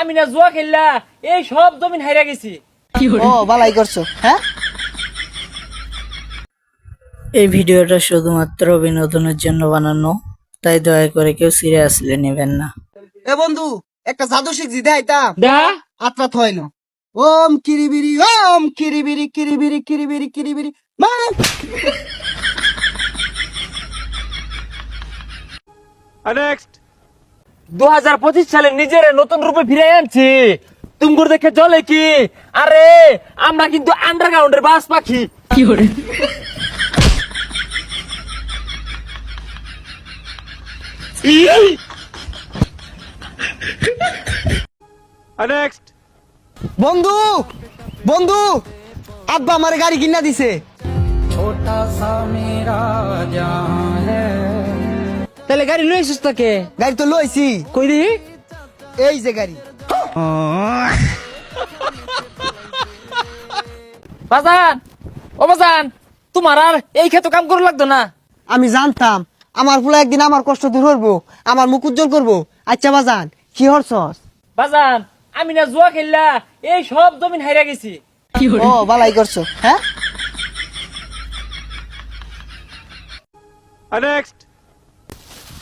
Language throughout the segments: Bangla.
আমি না জুয়া খেললা এই সব জমিন হাইরা গেছি। ও বালাই করছো। হ্যাঁ, এই ভিডিওটা শুধুমাত্র বিনোদনের জন্য বানানো, তাই দয়া করে কেউ সিরিয়াসলি নেবেন না। এ বন্ধু, একটা জাদু শিখছি দেখাইতাম। দা আত্রাত হয় না। ওম কিরিবিরি, ওম কিরিবিরি, কিরিবিরি, কিরিবিরি, কিরিবিরি, মা। 2025 সালে নিজের নতুন রূপে ফিরে আনছি। তুমগুর দেখে চলে কি? আরে আমরা কিন্তু আন্ডারগ্রাউন্ডের বাস পাখি। কি করে বন্ধু, বন্ধু, আব্বা আমার গাড়ি কিনা দিছে। তাহলে গাড়ি লইছিস তাকে? গাড়ি তো লইছি। কই দি? এই যে গাড়ি। বাজান, ও বাজান, তোমার আর এই ক্ষেত কাম করা লাগতো না। আমি জানতাম আমার ফুলা একদিন আমার কষ্ট দূর করবো, আমার মুখ উজ্জ্বল করবো। আচ্ছা বাজান, কি হরছস? বাজান, আমি না জুয়া খেললা এই সব জমিন হাইরা গেছি। ও বালাই করছো। হ্যাঁ,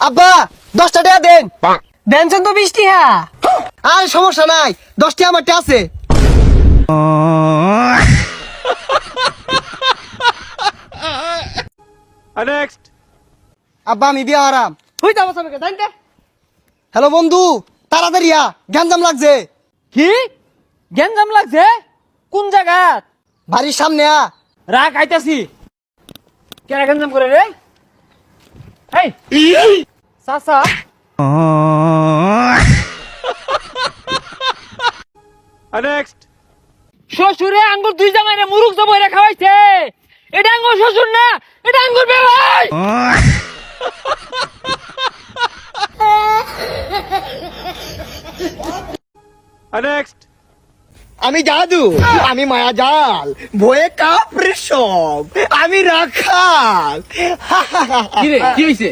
আব্বা 10টা টাকা দেন। দেনছেন তো 20 টাকা। আর সমস্যা নাই, 10 টাকা আমারটা আছে। আব্বা আমি বিয়া হারাম। হই যাবো সবাইকে জানতে। হ্যালো বন্ধু, তাড়াতাড়ি আ, গ্যাঞ্জাম লাগছে। কি গ্যাঞ্জাম লাগছে? কোন জায়গা? বাড়ির সামনে আ। রাখ আইতাছি। কেন গ্যাঞ্জাম করে রে? এই সাসা শ্বশুরে আঙ্গুর দুই জামাইরে মুরুখ জবইরে খাওয়াইছে। এটা আঙ্গুর শ্বশুর না, এটা আঙ্গুর বেবাই। আমি জাদু, আমি মায়া জাল, ভয়ে কাপড়ে সব, আমি রাখাল। কি রে কি হইছে?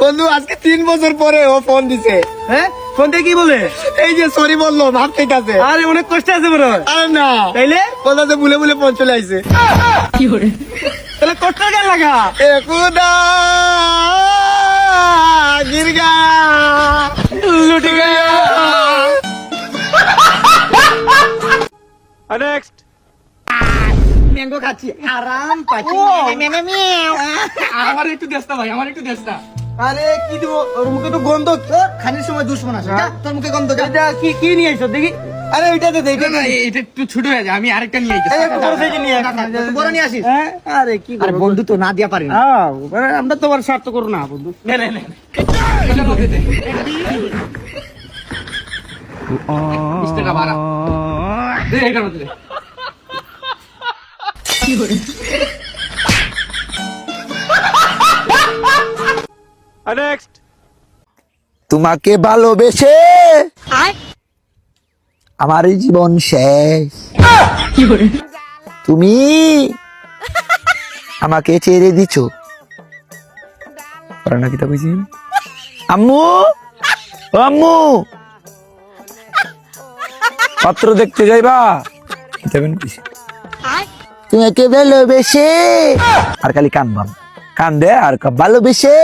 বন্ধু আজকে 3 বছর পরে ও ফোন দিছে। হ্যাঁ ফোন দিয়ে কি বলে? এই যে সরি বললো, ভাব ঠিক আছে। আরে অনেক কষ্ট আছে বড়। আরে না, তাইলে বলতে ভুলে ভুলে ফোন চলে আইছে। কি করে? তাহলে কষ্ট কেন লাগা? এ খুদা গির গয়া, লুট গয়া। ম্যাঙ্গো খাচ্ছি, আরাম পাচ্ছি। আমার একটু দেস্তা ভাই, আমার একটু দেস্তা। আরে কি দিব, ওর মুখে তো গন্ধ। খানির সময় দুশ্মন আসে, যা, তোর মুখে গন্ধ। যা। এটা কি কি নিয়ে আইছো দেখি? আরে ওইটাতে দেখে না এটা একটু ছোট হয়ে যায়, আমি আরেকটা নিয়ে আইছি। বড় সাইজে নিয়ে আয়। বড় নিয়ে আসিস। আরে কি আরে বন্ধু তো না দিয়া পারি না। আমরা তোমার স্বার্থ করো না বন্ধু। না না না এটা বলতে দে। 20 টাকা ভাড়া দে, এটা বলতে দে। কি করে? তোমাকে ভালোবেসে আমার এই জীবন শেষ। তুমি আমাকে ছেড়ে দিছো। নাকি তা বুঝি আম্মু, ও আম্মু, পাত্র দেখতে যাইবা? তোমাকে ভালোবেসে আর খালি কানবাম, কান্দে আর ভালোবেসে